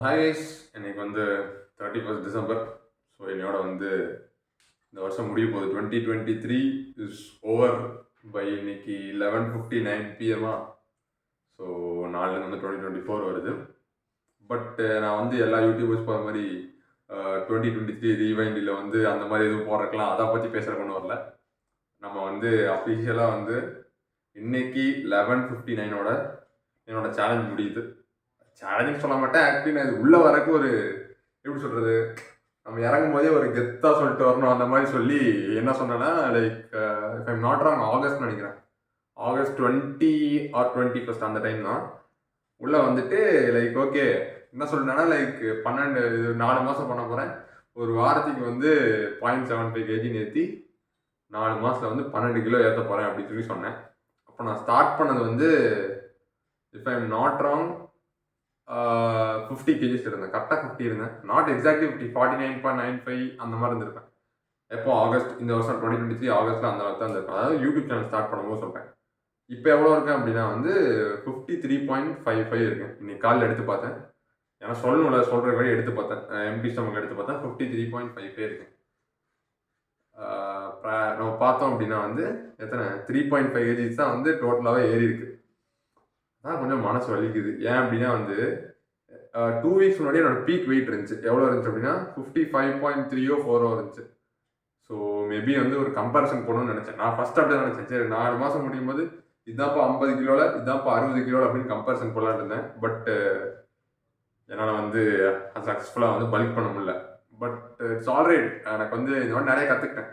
Hi guys, இன்னைக்கு வந்து 31 December. So என்னோட வந்து இந்த வருஷம் முடிய போகுது. 2023 இஸ் ஓவர் பை இன்னைக்கு 11:59 பிஎம்மா. ஸோ நாலுலேருந்து வந்து 2024 வருது. பட் நான் வந்து எல்லா யூடியூபர்ஸ் போகிற மாதிரி 2023 ரீவைண்டில் வந்து அந்த மாதிரி எதுவும் போடுறக்கலாம் அதை பற்றி பேசுகிற கொண்டு வரல. நம்ம வந்து அஃபிஷியலாக வந்து இன்னைக்கு 11:59 என்னோட சேலஞ்ச் முடியுது. சேலஞ்சிங் சொல்ல மாட்டேன், ஆக்சுவலி நான் இது உள்ளே வரக்கு ஒரு எப்படி சொல்கிறது, நம்ம இறங்கும் போதே ஒரு கெத்தாக சொல்லிட்டு வரணும் அந்த மாதிரி சொல்லி என்ன சொன்னேன்னா, like if I'm not wrong August நினைக்கிறேன், ஆகஸ்ட் 20 ஆர் 21 அந்த டைம் தான் உள்ளே வந்துட்டு லைக் ஓகே என்ன சொல்லிட்டேன்னா, லைக் 4 மாதம் பண்ண போகிறேன், ஒரு வாரத்துக்கு வந்து 0.75 kg ஏற்றி 4 மாதத்தில் வந்து 12 கிலோ ஏற்ற போகிறேன் அப்படின்னு சொல்லி சொன்னேன். அப்போ நான் ஸ்டார்ட் பண்ணது வந்து if I'm not wrong 50 kgs இருந்தேன், கரெக்டாக 50 இருந்தேன், நாட் எக்ஸாக்ட்லி 50, 49.95 அந்த மாதிரி இருந்திருப்பேன். எப்போ ஆகஸ்ட் இந்த வருஷம் 2023 ஆகஸ்ட்டில் அந்த அளவுக்கு தான் இருந்திருப்பேன். அதாவது யூடியூப் சேனல் ஸ்டார்ட் பண்ணும்போது சொல்கிறேன். இப்போ எவ்வளோ இருக்கேன் அப்படின்னா வந்து 53.55 இருக்கேன். இன்னைக்கு காலையில் எடுத்து பார்த்தேன், ஏன்னா சொல்லணும்ல, சொல்கிற வழி எடுத்து பார்த்தேன், எம்டி ஸ்டமக் எடுத்து பார்த்தேன், 53.55 இருக்கேன். நம்ம பார்த்தோம் அப்படின்னா வந்து எத்தனை 3.5 kgs தான் வந்து டோட்டலாகவே ஏறி இருக்கு. அதான் கொஞ்சம் மனசு வலிக்குது. ஏன் அப்படின்னா வந்து 2 வீக்ஸ் முன்னாடி என்னோட பீக் வெயிட் இருந்துச்சு. எவ்வளோ இருந்துச்சு அப்படின்னா 55.34 இருந்துச்சு. ஸோ மேபி வந்து ஒரு கம்பேரிசன் போடணும்னு நினச்சேன். நான் ஃபர்ஸ்ட் அப்படி தான் நினச்சேன், சரி 4 மாதம் முடியும் போது இதான்ப்பா 50 கிலோவில், இதான்ப்பா 60 கிலோவில் அப்படின்னு கம்பேரிசன் போடலான்னு இருந்தேன். பட் என்னால் வந்து சக்ஸஸ்ஃபுல்லாக வந்து பல்க் பண்ண முடியல. But it's alright. எனக்கு வந்து இந்த மாதிரி நிறைய கற்றுக்கிட்டேன்.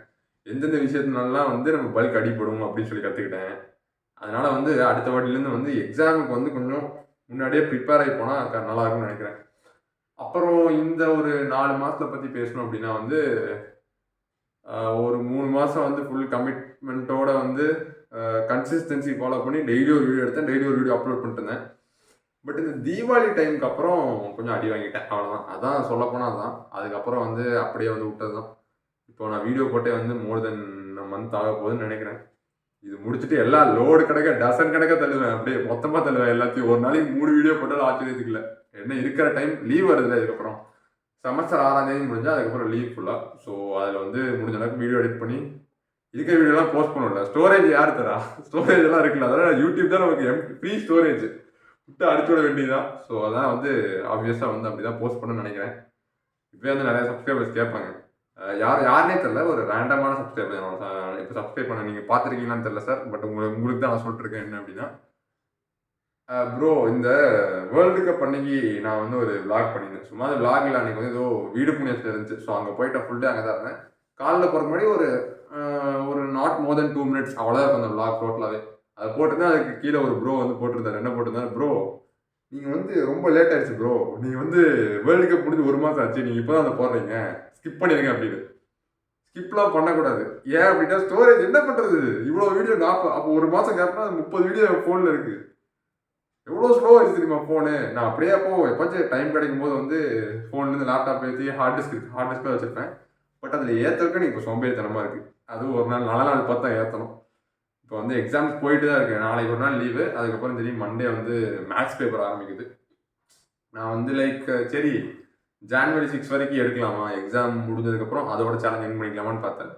எந்தெந்த விஷயத்தினாலாம் வந்து நம்ம பல்க் அடிப்படும் அப்படின்னு சொல்லி கற்றுக்கிட்டேன். அதனால் வந்து அடுத்த வாட்டிலேருந்து வந்து எக்ஸாமுக்கு வந்து கொஞ்சம் முன்னாடியே ப்ரிப்பேர் ஆகி போனால் நல்லா இருக்கும்னு நினைக்கிறேன். அப்புறம் இந்த ஒரு 4 மாதத்தை பற்றி பேசணும் அப்படின்னா வந்து ஒரு 3 மாதம் வந்து ஃபுல் கமிட்மெண்ட்டோட வந்து கன்சிஸ்டன்சி ஃபாலோ பண்ணி டெய்லி ஒரு வீடியோ எடுத்தேன், டெய்லி ஒரு வீடியோ அப்லோட் பண்ணிட்டு இருந்தேன். பட் இந்த தீபாவளி டைமுக்கு அப்புறம் கொஞ்சம் அடி வாங்கிட்டேன், அவ்வளோதான். அதான் சொல்லப்போனால் அதுதான். அதுக்கப்புறம் வந்து அப்படியே வந்து விட்டது தான். இப்போ நான் வீடியோ போட்டே வந்து மோர் தென் மந்த் ஆக போகுதுன்னு நினைக்கிறேன். இது முடிச்சுட்டு எல்லாம் லோடு கிடக்க டசன் கணக்க தள்ளுவேன், அப்படியே மொத்தமாக தள்ளுவேன் எல்லாத்தையும். ஒரு நாளைக்கு 3 வீடியோ போட்டாலும் ஆச்சரியத்துக்கு இல்லை. என்ன இருக்கிற டைம் லீவ் வருது, அதுக்கப்புறம் செமஸ்டர் 6ஆம் தேதி முடிஞ்சால் அதுக்கப்புறம் லீவ் ஃபுல்லாக. ஸோ அதில் வந்து முடிஞ்ச அளவுக்கு வீடியோ எடிட் பண்ணி இருக்கிற வீடியோலாம் போஸ்ட் பண்ணல. ஸ்டோரேஜ் யார் தரா? ஸ்டோரேஜ் எல்லாம் இருக்குல்ல, அதெல்லாம் யூடியூப் தான் நமக்கு ஃப்ரீ ஸ்டோரேஜ் விட்டு அடிச்சு விட வேண்டியதான். ஸோ அதான் வந்து ஆப்வியஸாக வந்து அப்படி தான் போஸ்ட் பண்ணணும்னு நினைக்கிறேன். இப்போ வந்து நிறைய சப்ஸ்கிரைபர்ஸ் கேட்பாங்க, யாருனே தெரியல, ஒரு ரேண்டமான சப்ஸ்கிரைபர் என்னோட இப்போ சப்ஸ்கிரைப் பண்ண நீங்கள் பார்த்துருக்கீங்களான்னு தெரியல சார். பட் உங்களுக்கு தான் நான் சொல்லிட்டுருக்கேன். என்ன அப்படின்னா, ப்ரோ இந்த வேர்ல்டு கப் அன்னைக்கு நான் வந்து ஒரு விளாக் பண்ணியிருந்தேன். சும்மா அந்த விளாகில் அன்றைக்கி வந்து ஏதோ வீடு புண்ணியத்தில் இருந்துச்சு. ஸோ அங்கே போயிட்டு ஃபுல் டே அங்கே தான் இருந்தேன். காலைல போகிற முன்னாடி ஒரு நாட் மோர் தென் 2 minutes அவ்வளோதான் இருக்கும் அந்த விளாக் டோட்டலாகவே. அதை போட்டுருந்தேன். அதுக்கு கீழே ஒரு ப்ரோ வந்து போட்டிருந்தார். என்ன போட்டிருந்தாரு, ப்ரோ நீங்கள் வந்து ரொம்ப லேட் ஆயிடுச்சு ப்ரோ, நீங்கள் வந்து வேர்ல்டு கப் முடிஞ்சு 1 மாதம் ஆச்சு, நீங்கள் இப்போ தான் அதை போடுறீங்க, ஸ்கிப் பண்ணிடுங்க அப்படின்னு. ஸ்கிப்லாம் பண்ணக்கூடாது. ஏன் அப்படின்னா ஸ்டோரேஜ் என்ன பண்ணுறது, இவ்வளோ வீடியோ அப்போ 1 மாதம் கேப்னா 30 வீடியோ ஃபோனில் இருக்குது. எவ்வளோ ஸ்லோ ஆயிடுச்சு தெரியுமா ஃபோனு. நான் அப்படியே அப்போ எப்போச்சும் டைம் கிடைக்கும் போது வந்து ஃபோன்லேருந்து லேப்டாப் ஏற்றி ஹார்ட் டிஸ்கில் வச்சுருப்பேன். பட் அதில் ஏற்றுறதுக்கு இப்போ சோம்பேறித்தனமாக இருக்குது. அதுவும் ஒரு நாள் நல்ல நாள் பார்த்தா ஏற்றணும். இப்போ வந்து எக்ஸாம்ஸ் போயிட்டு தான் இருக்கேன். நாளைக்கு ஒரு நாள் லீவு, அதுக்கப்புறம் திடீர்னு மண்டே வந்து மேத்ஸ் பேப்பர் ஆரம்பிக்குது. நான் வந்து லைக் சரி ஜான்வரி 6 வரைக்கும் எடுக்கலாமா, எக்ஸாம் முடிஞ்சதுக்கப்புறம் அதோட சேலஞ்ச் என் பண்ணிக்கலாமான்னு பார்த்தேன்.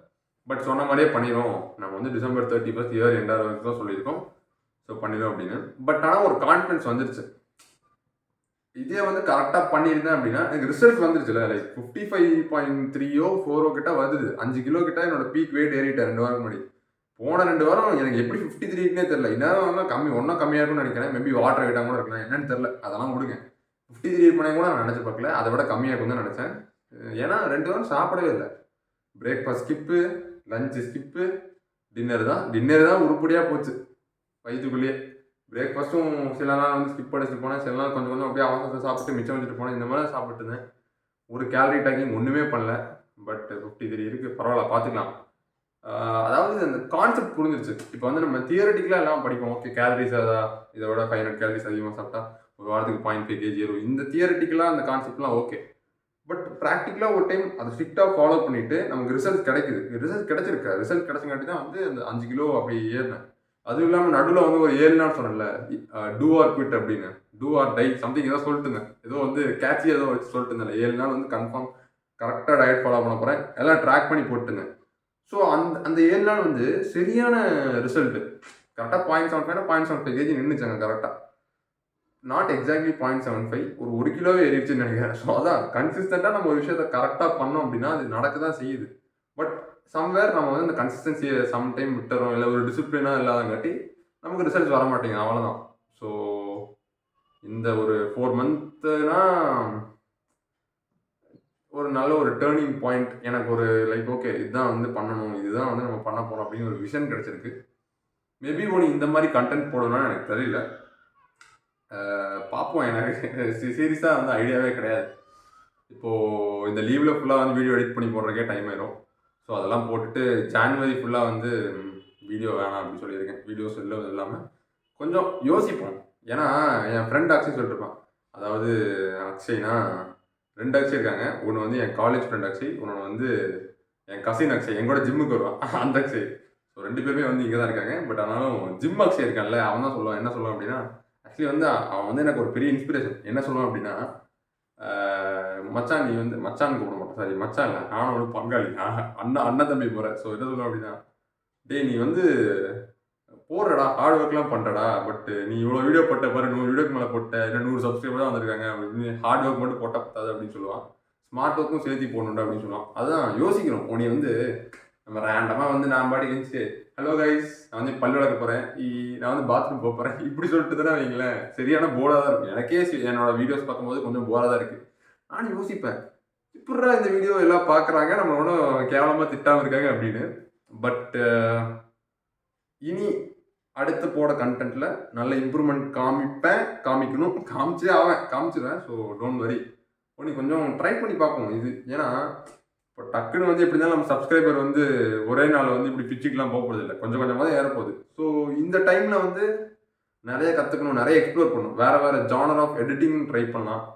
பட் சொன்ன மாதிரியே பண்ணிடும். நம்ம வந்து டிசம்பர் 31 இயர் எண்டாவது வரைக்கும் தான் சொல்லியிருக்கோம். ஸோ பண்ணிடும் அப்படின்னு. பட் ஆனால் ஒரு கான்ஃபிடன்ஸ் வந்துருச்சு. இதே வந்து கரெக்டாக பண்ணியிருந்தேன் அப்படின்னா எனக்கு ரிசல்ட் வந்துருச்சுல, லைக் 55.34 கிட்ட வருது. 5 கிலோ கிட்ட என்னோட பீக் வெயிட் ஏறிட்டேன் 2 வாரம் முன்னாடி. போன 2 வாரம் எனக்கு எப்படி 53க்குனே தெரியல. இன்னும் கம்மியாக இருக்கும்னு நினைக்கிறேன். மேபி வாட்டர் ஐட்டம் கூட இருக்கலாம், என்னன்னு தெரியல. அதெல்லாம் கொடுங்க. 53 பண்ணி கூட நான் நினச்சி பார்க்கல. அதை விட கம்மியாக இருக்கும் தான் நினச்சேன். ஏன்னா 2 வாரம் சாப்பிடவே இல்லை. Breakfast skip, lunch skip, dinner தான் உருப்படியாக போச்சு வயிற்றுக்குள்ளேயே. பிரேக்ஃபாஸ்ட்டும் சில நாள் வந்து ஸ்கிப் அடிச்சுட்டு போனேன், சில நாள் கொஞ்சம் அப்படியே அவசரத்தை சாப்பிட்டு மிச்சம் வச்சுட்டு போனேன். இந்த மாதிரி சாப்பிட்டு இருந்தேன். ஒரு கேலரி டேக்கிங் ஒன்றுமே பண்ணல. பட் 53 இருக்குது, பரவாயில்ல, பார்த்துக்கலாம். அதாவது அந்த கான்செப்ட் புரிஞ்சிருச்சு. இப்போ வந்து நம்ம தியரட்டிக்கலாக எல்லாம் படிப்போம். ஓகே கேலரிஸ் இதை விட 500 கேலரிஸ் அதிகமாக சாப்பிட்டா ஒரு வாரத்துக்கு 0.5 kg ஏறும். இந்த தியரட்டிக்கலாக அந்த கான்செப்ட்லாம் ஓகே. பட் ப்ராக்டிக்கலாக ஒரு டைம் அதை ஸ்ட்ரிக்டாக ஃபாலோ பண்ணிவிட்டு நமக்கு ரிசல்ட் கிடைக்குது. ரிசல்ட் கிடைச்சங்காட்டி தான் வந்து அந்த 5 கிலோ அப்படி ஏறினேன். அதுவும் இல்லாமல் நடுவில் வந்து ஒரு 7 நாள் சொன்னேன்ல, டூ ஆர் குவிட் அப்படின்னு. டூ ஆர் டை சம்திங் ஏதோ சொல்லிட்டுங்க, ஏதோ வந்து கேட்சி ஏதோ வச்சு சொல்லிட்டு இருந்தேன். 7 நாள் வந்து கன்ஃபார்ம் கரெக்டாக டயட் ஃபாலோ பண்ண போகிறேன், எல்லாம் ட்ராக் பண்ணி போட்டுங்க. ஸோ அந்த 7 நாள் வந்து சரியான ரிசல்ட்டு. கரெக்டாக 0.75 0.75 கேஜி நின்றுச்சாங்க கரெக்டாக. நாட் எக்ஸாக்ட்லி 0.75, ஒரு 1 கிலோவே ஏறிடுச்சுன்னு நினைக்கிறேன். ஸோ அதான் கன்சிஸ்டண்ட்டாக நம்ம ஒரு விஷயத்த கரெக்டாக பண்ணோம் அப்படின்னா அது நடக்க தான் செய்யுது. பட் சம்வேர் நம்ம வந்து அந்த கன்சிஸ்டன்சியை சம்டைம் விட்டுறோம், இல்லை ஒரு டிசிப்ளினாக இல்லாதங்காட்டி நமக்கு ரிசல்ட்ஸ் வர மாட்டேங்குது, அவ்வளோதான். ஸோ இந்த ஒரு 4 மந்த்துனா ஒரு நல்ல ஒரு டேர்னிங் பாயிண்ட். எனக்கு ஒரு லைக் ஓகே இதுதான் வந்து பண்ணணும், இதுதான் வந்து நம்ம பண்ண போகிறோம் அப்படின்னு ஒரு விஷன் கிடச்சிருக்கு. மேபி ஒன்று இந்த மாதிரி கண்டென்ட் போடணும்னு எனக்கு தெரியல, பார்ப்போம். எனக்கு சீரியஸாக வந்து ஐடியாவே கிடையாது. இப்போது இந்த லீவில் ஃபுல்லாக வந்து வீடியோ எடிட் பண்ணி போடுறதுக்கே டைம் ஆயிரும். ஸோ அதெல்லாம் போட்டுட்டு ஜான்வரி ஃபுல்லாக வந்து வீடியோ வேணாம் அப்படின்னு சொல்லியிருக்கேன். வீடியோஸ் இல்லாமல் கொஞ்சம் யோசிப்போம். ஏன்னா என் ஃப்ரெண்ட் அக்ஷய் சொல்லிட்டுருப்பான். அதாவது அக்ஷய்னா 2 அக்ஷய் இருக்காங்க. ஒன்று வந்து என் காலேஜ் ஃப்ரெண்ட் அக்ஷய், இன்னொன்று வந்து என் கசின் அக்ஷய், என் கூட ஜிம்முக்கு வருவான் அந்த அக்ஷய். ஸோ 2 பேருமே வந்து இங்கே தான் இருக்காங்க. பட் ஆனாலும் ஜிம் அக்ஷய் இருக்கான்ல, அவன் தான் சொல்லுவான். என்ன சொல்லுவான் அப்படின்னா, ஆக்சுவலி வந்து அவன் வந்து எனக்கு ஒரு பெரிய இன்ஸ்பிரேஷன். என்ன சொல்லுவான் அப்படின்னா, மச்சான் நீ வந்து மச்சான் கூப்பிட மாட்டேன், சாரி மச்சான் இல்லை, நானும் ஒரு பங்காளி, அண்ணன் தம்பி போகிறேன். ஸோ என்ன சொல்லுவான் அப்படின்னா, டே நீ வந்து போடுறடா, ஹார்ட் ஒர்க்லாம் பண்ணுறடா, பட் நீ இவ்வளோ வீடியோ போட்ட பாரு, 100 வீடியோக்கு மேலே போட்ட, இல்லை 100 சப்ஸ்கிரைபர் தான் வந்திருக்காங்க அப்படின்னு, ஹார்ட் ஒர்க் மட்டும் போட்டால் பத்தாது அப்படின்னு சொல்லுவான். ஸ்மார்ட் ஒர்க்கும் சேர்த்து போடணுண்டா அப்படின்னு சொல்லுவான். அதுதான் யோசிக்கணும். உன்னை வந்து நம்ம ரேண்டமாக வந்து நான் பாடி இருந்துச்சு, ஹலோ கைஸ் நான் வந்து பல் விளக்க போகிறேன், நான் வந்து பாத்ரூம் போக போகிறேன், இப்படி சொல்லிட்டு தானே வைங்களேன், சரியான போராக தான் இருக்கும். எனக்கே என்னோட வீடியோஸ் பார்க்கும்போது கொஞ்சம் போராக தான் இருக்குது. நான் யோசிப்பேன், இப்படிடா இந்த வீடியோ எல்லாம் பார்க்குறாங்க, நம்ம ஒன்றும் கேவலமாக திட்டாமல் இருக்காங்க அப்படின்னு. பட் இனி அடுத்து போட கண்டென்ட்டில் நல்ல இம்ப்ரூவ்மெண்ட் காமிக்கணும், காமிச்சிடுவேன். ஸோ டோன்ட் வரி, நீ கொஞ்சம் ட்ரை பண்ணி பார்ப்போம் இது. ஏன்னா இப்போ டக்குன்னு வந்து எப்படி இருந்தாலும் நம்ம சப்ஸ்கிரைபர் வந்து ஒரே நாள் வந்து இப்படி பிச்சுக்கெலாம் போக போகிறது இல்லை, கொஞ்சம் கொஞ்சமாக தான் ஏறப்போகுது. ஸோ இந்த டைமில் வந்து நிறைய கற்றுக்கணும், நிறைய எக்ஸ்ப்ளோர் பண்ணணும். வேறு ஜானர் ஆஃப் எடிட்டிங் ட்ரை பண்ணலாம்,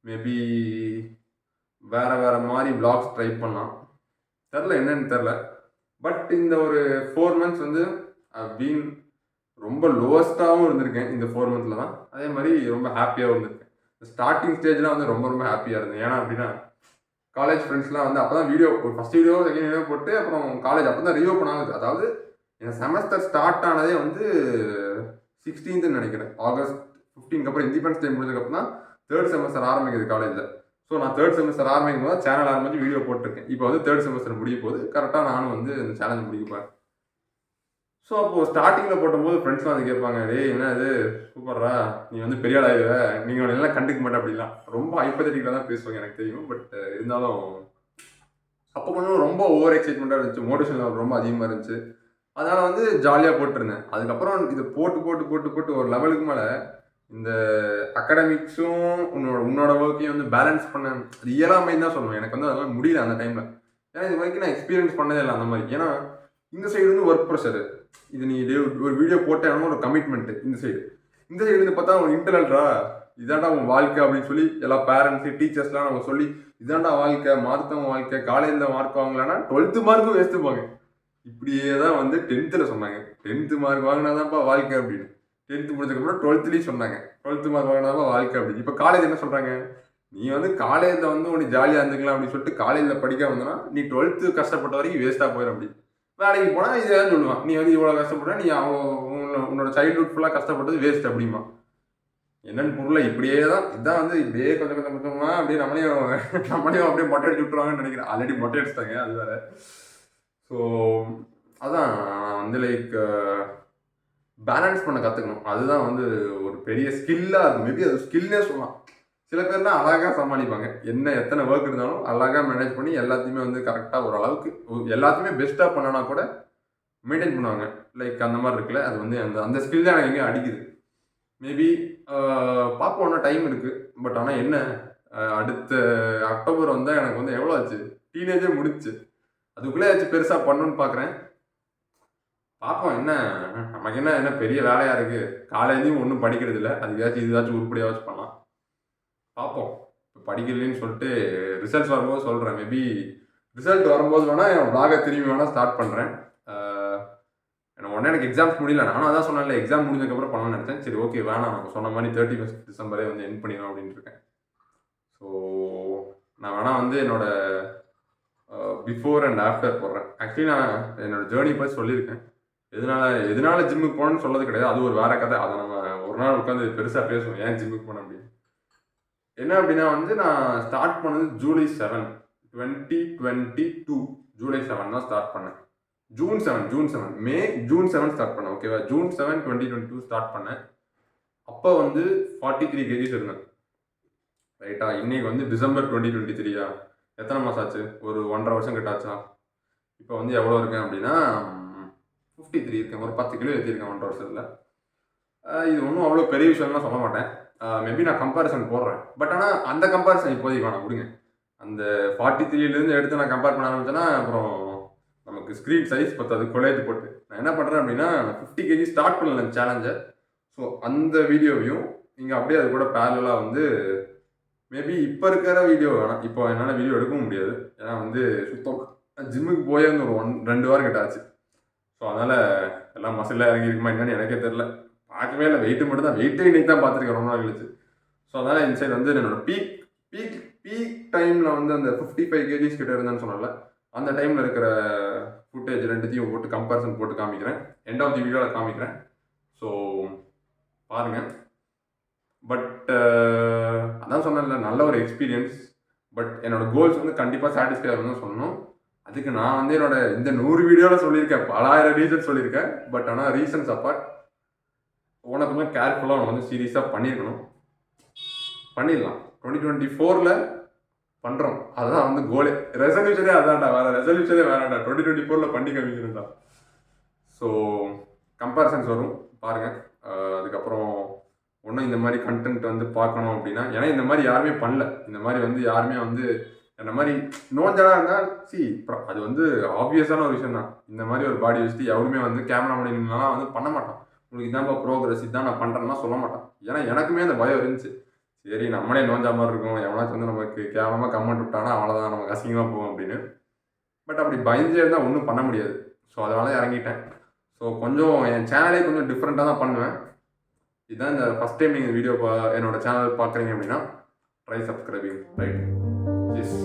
மேபி வேறு மாதிரி vlogs ட்ரை பண்ணலாம், தெரில என்னன்னு தெரில. பட் இந்த ஒரு 4 months வந்து பீன் ரொம்ப லோவஸ்ட்டாகவும் இருந்திருக்கேன் இந்த 4 monthsல தான். அதே மாதிரி ரொம்ப ஹாப்பியாகவும் இருந்திருக்கேன். ஸ்டார்டிங் ஸ்டேஜ்லாம் வந்து ரொம்ப ரொம்ப ஹாப்பியாக இருந்தேன். ஏன்னா அப்படின்னா காலேஜ் ஃப்ரெண்ட்ஸ்லாம் வந்து அப்போ தான் வீடியோ, ஒரு ஃபஸ்ட் வீடியோ செகண்ட் வீடியோ போட்டு அப்புறம் காலேஜ் அப்போ தான் ரிவ்யூ பண்ணாங்க. அதாவது என் செமஸ்டர் ஸ்டார்ட் ஆனதே வந்து 16th நினைக்கிறேன், ஆகஸ்ட் 15 அப்புறம் இண்டிபெண்டன்ஸ் டே முடிஞ்சதுக்கப்புறம் தான் 3rd செமஸ்டர் ஆரம்பிக்குது காலேஜில். ஸோ நான் 3rd செமஸ்டர் ஆரம்பிக்கும் போது சேனல் ஆரம்பிச்சு வீடியோ போட்டிருக்கேன். இப்போ வந்து 3rd செமஸ்டர் முடிய போது கரெக்டாக நானும் வந்து இந்த சேலஞ்ச் முடிக்கப்பேன். ஸோ அப்போது ஸ்டார்டிங்கில் போட்டும்போது ஃப்ரெண்ட்ஸ்லாம் வந்து கேட்பாங்க, டேய் என்ன இது சூப்பர்ரா, நீ வந்து பெரிய ஆளாயிடுவ, நீங்கள் எல்லாம் கண்டுக்க மாட்டேன் அப்படிலாம் ரொம்ப ஹைப்போதெட்டிக்கலாக தான் பேசுவாங்க எனக்கு தெரியும். பட் இருந்தாலும் அப்போ கொஞ்சம் ரொம்ப ஓவர் எக்ஸைட்மெண்ட்டாக இருந்துச்சு, மோட்டிவேஷன் ரொம்ப அதிகமாக இருந்துச்சு. அதனால் வந்து ஜாலியாக போட்டிருந்தேன். அதுக்கப்புறம் இது போட்டு ஒரு லெவலுக்கு மேலே இந்த அகாடமிக்ஸும் உன்னோட ஒர்க்கையும் வந்து பேலன்ஸ் பண்ண அது இயலாமைன்னு தான் சொல்லுவேன். எனக்கு வந்து அதெல்லாம் முடியல அந்த டைமில். ஏன்னா இது வரைக்கும் நான் எக்ஸ்பீரியன்ஸ் பண்ணதே இல்லை அந்த மாதிரி. ஏன்னா இந்த சைடு வந்து ஒர்க் ப்ரெஷரு, இது நீ ஒரு வீடியோ போட்டேன்னா ஒரு கமிட்மெண்ட்டு. இந்த சைடு இருந்து பார்த்தா உன் இன்டர்னல்ரா, இதாண்டா உன் வாழ்க்கை அப்படின்னு சொல்லி எல்லா பேரண்ட்ஸு டீச்சர்ஸ்லாம் நம்ம சொல்லி இதாண்டா வாழ்க்கை, மார்த்தவங்க வாழ்க்கை, காலேஜில் மார்க் வாங்கலான்னா 12th மார்க்கும் வேஸ்ட்டுப்பாங்க. இப்படியே தான் வந்து 10th சொன்னாங்க, 10th மார்க் வாங்கினாதான்ப்பா வாழ்க்கை அப்படின்னு. 10th முடிஞ்சதுக்கப்புறம் 12th சொன்னாங்க, 12th மார்க் வாங்கினாதான் வாழ்க்கை அப்படின்னு. இப்போ காலேஜ் என்ன சொல்கிறாங்க, நீ வந்து காலேஜில் வந்து உனக்கு ஜாலியாக இருந்துக்கலாம் அப்படின்னு சொல்லிட்டு காலேஜில் படிக்க வந்தோன்னா நீ 12th கஷ்டப்பட்ட வரைக்கும் வேஸ்ட்டாக போயிடும் அப்படி. வேலைக்கு போனால் இதை தான் சொல்லுவான், நீ வந்து இவ்வளோ கஷ்டப்பட்ட, நீ உன்னோட சைல்ட்ஹுட் ஃபுல்லாக கஷ்டப்பட்டது வேஸ்ட் அப்படிமா. என்னன்னு புரியல. இப்படியே தான் இதான் வந்து இப்படியே கொஞ்சம் கொஞ்சமாக அப்படியே நம்மளையும் அப்படியே மொட்டை அடிச்சு விட்டுருவாங்கன்னு நினைக்கிறேன். ஆல்ரெடி மொட்டை அடிச்சிட்டாங்க, அது வேறு. ஸோ அதான் வந்து லைக் பேலன்ஸ் பண்ண கற்றுக்கணும். அதுதான் வந்து ஒரு பெரிய ஸ்கில்லாக இருக்கும். மேபி அது ஸ்கில்னே சொல்லலாம். சில பேர்னா அழகாக சமாளிப்பாங்க, எத்தனை ஒர்க் இருந்தாலும் அழகாக மேனேஜ் பண்ணி எல்லாத்தையுமே வந்து கரெக்டாக ஓரளவுக்கு எல்லாத்தையுமே பெஸ்ட்டாக பண்ணனா கூட மெயின்டைன் பண்ணுவாங்க. லைக் அந்த மாதிரி இருக்குல்ல, அது வந்து அந்த ஸ்கில் தான் எனக்கு எங்கேயும் அடிக்குது. மேபி பார்ப்போம், ஒன்றும் டைம் இருக்குது. பட் ஆனால் என்ன, அடுத்த அக்டோபர் வந்தால் எனக்கு வந்து எவ்வளோ ஆச்சு, டீனேஜே முடிச்சு, அதுக்குள்ளே ஆச்சு பெருசாக பண்ணணுன்னு பார்க்குறேன். பார்ப்போம், என்ன நமக்கு என்ன பெரிய வேலையாக இருக்குது, காலேஜையும் ஒன்றும் படிக்கிறது இல்லை, அதுக்காச்சும் இதுதாச்சும் உருப்படியாச்சும் பண்ணலாம். பார்ப்போம். இப்போ படிக்கலன்னு சொல்லிட்டு ரிசல்ட்ஸ் வரும்போது சொல்கிறேன். மேபி ரிசல்ட் வரும்போது வேணால் என் vlog திரும்பி வேணால் ஸ்டார்ட் பண்ணுறேன். எனக்கு உடனே எனக்கு எக்ஸாம்ஸ் முடியல. நானும் அதான் சொன்னேன்ல, எக்ஸாம் முடிஞ்சதுக்கப்புறம் பண்ணணும்னு நினச்சேன். சரி ஓகே வேணாம், நம்ம சொன்ன மாதிரி 31 டிசம்பரே வந்து என் பண்ணிடலாம் அப்படின்ட்டு இருக்கேன். ஸோ நான் வேணால் வந்து என்னோட பிஃபோர் அண்ட் ஆஃப்டர் போடுறேன். ஆக்சுவலி நான் என்னோட ஜேர்னி பற்றி சொல்லியிருக்கேன். எதனால ஜிம்முக்கு போகணும்னு சொல்லது கிடையாது. அது ஒரு வேற கதை. அதை நம்ம ஒரு நாள் உட்காந்து பெருசாக பேசுவோம், ஏன் ஜிம்முக்கு போனேன் அப்படின்னு. என்ன அப்படின்னா வந்து நான் ஸ்டார்ட் பண்ணது ஜூலை 7, 2022. ஜூலை 7 தான் ஸ்டார்ட் பண்ணேன். ஜூன் 7 ஸ்டார்ட் பண்ணேன். ஓகேவா, ஜூன் 7, 2022 ஸ்டார்ட் பண்ணேன். அப்போ வந்து 43 kgs இருந்தேன். ரைட்டா, இன்னைக்கு வந்து டிசம்பர் 2023. எத்தனை மாதம் ஆச்சு? ஒரு 1.5 வருஷம் கிட்ட ஆச்சா? இப்போ வந்து எவ்வளோ இருக்கேன் அப்படின்னா 53 இருக்கேன். ஒரு 10 கிலோ ஏற்றிருக்கேன் 1.5 வருஷத்தில். இது ஒன்றும் அவ்வளோ பெரிய விஷயம்லாம் சொல்ல மாட்டேன். மேபி நான் கம்பேரிசன் போடுறேன். பட் ஆனால் அந்த கம்பேரிசன் இப்போதைக்கு வேணாம், விடுங்க. அந்த 43லேருந்து எடுத்து நான் கம்பேர் பண்ண ஆரம்பிச்சேன்னா அப்புறம் நமக்கு ஸ்க்ரீன் சைஸ் பத்தாது, கொலேஜ் போட்டு. நான் என்ன பண்ணுறேன் அப்படின்னா 50 kg ஸ்டார்ட் பண்ணல சேலஞ்சை. ஸோ அந்த வீடியோவையும் நீங்கள் அப்படியே அது கூட பேரலாக வந்து மேபி இப்போ இருக்கிற வீடியோ வேணாம். இப்போ என்னால் வீடியோ எடுக்கவும் முடியாது. ஏன்னா வந்து சுத்தம் ஜிம்முக்கு போயே வந்து ஒரு 2 வாரம் கிட்ட ஆச்சு. ஸோ அதனால் எல்லாம் மசிலாக இறங்கியிருக்குமா என்னன்னு எனக்கே தெரில. பார்க்கவே இல்லை, வெயிட்டு மட்டும் தான். வெயிட்டே இன்னைக்கு தான் பார்த்துருக்கேன் ரொம்ப நாள் கழிச்சு. ஸோ அதனால் இந்த சைடு வந்து என்னோட பீக் டைமில் வந்து அந்த 55 kgs கிட்ட இருந்தேன்னு சொன்னல, அந்த டைமில் இருக்கிற ஃபுட்டேஜ் ரெண்டுத்தையும் போட்டு கம்பேரிசன் போட்டு காமிக்கிறேன். எண்ட் ஆஃப் தி வீடியோவில் காமிக்கிறேன். ஸோ பாருங்கள். பட் அதான் சொன்னேன்ல, நல்ல ஒரு எக்ஸ்பீரியன்ஸ். பட் என்னோடய கோல்ஸ் வந்து கண்டிப்பாக சாட்டிஸ்ஃபை ஆகணும்னு சொல்லணும். அதுக்கு நான் வந்து என்னோட இந்த 100 வீடியோவில் சொல்லியிருக்கேன், பலாயிரம் ரீசன் சொல்லியிருக்கேன். பட் ஆனால் ரீசன்ஸ் அப்பார்ட் உனக்குமே கேர்ஃபுல்லாக அவனை வந்து சீரியஸாக பண்ணியிருக்கணும். பண்ணிடலாம். 2024 பண்ணுறோம். அதுதான் வந்து கோலே. ரெசல்யூஷனே அதான்டா, வேறு ரெசல்யூஷனே வேணாண்டா. 2024 பண்ணி காமிக்கிறேன்டா. ஸோ கம்பேரிசன்ஸ் வரும் பாருங்கள். அதுக்கப்புறம் ஒன்றும் இந்த மாதிரி கண்டென்ட் வந்து பார்க்கணும் அப்படின்னா, ஏன்னா இந்த மாதிரி யாருமே பண்ணல. இந்த மாதிரி வந்து யாருமே வந்து இந்த மாதிரி நோஞ்சலாக இருந்தால் அது வந்து ஆப்வியஸான ஒரு விஷயம் தான். இந்த மாதிரி ஒரு பாடி வச்சுட்டு எவருமே வந்து கேமரா முடியலாம் வந்து பண்ண மாட்டான். உங்களுக்கு இதான்ப்பா ப்ரோக்ரஸ், இதான் நான் பண்ணுறேன்னா சொல்ல மாட்டான். ஏன்னா எனக்குமே அந்த பயம் இருந்துச்சு. சரி நம்மளே நோஞ்சா மாதிரி இருக்கும், எவனாச்சும் வந்து நமக்கு கேவலமாக கமெண்ட் விட்டானா அவ்வளோதான், நமக்கு அசிங்கமாக போகும் அப்படின்னு. பட் அப்படி பயந்தே இருந்தால் ஒன்றும் பண்ண முடியாது. ஸோ அதனால இறங்கிட்டேன். ஸோ கொஞ்சம் என் சேனலே கொஞ்சம் டிஃப்ரெண்ட்டாக தான் பண்ணுவேன். இதுதான் இந்த ஃபஸ்ட் டைம் நீங்கள் வீடியோ என்னோட சேனல் பார்க்குறீங்க அப்படின்னா ட்ரை சப்ஸ்கிரைபிங், ரைட்? எஸ்.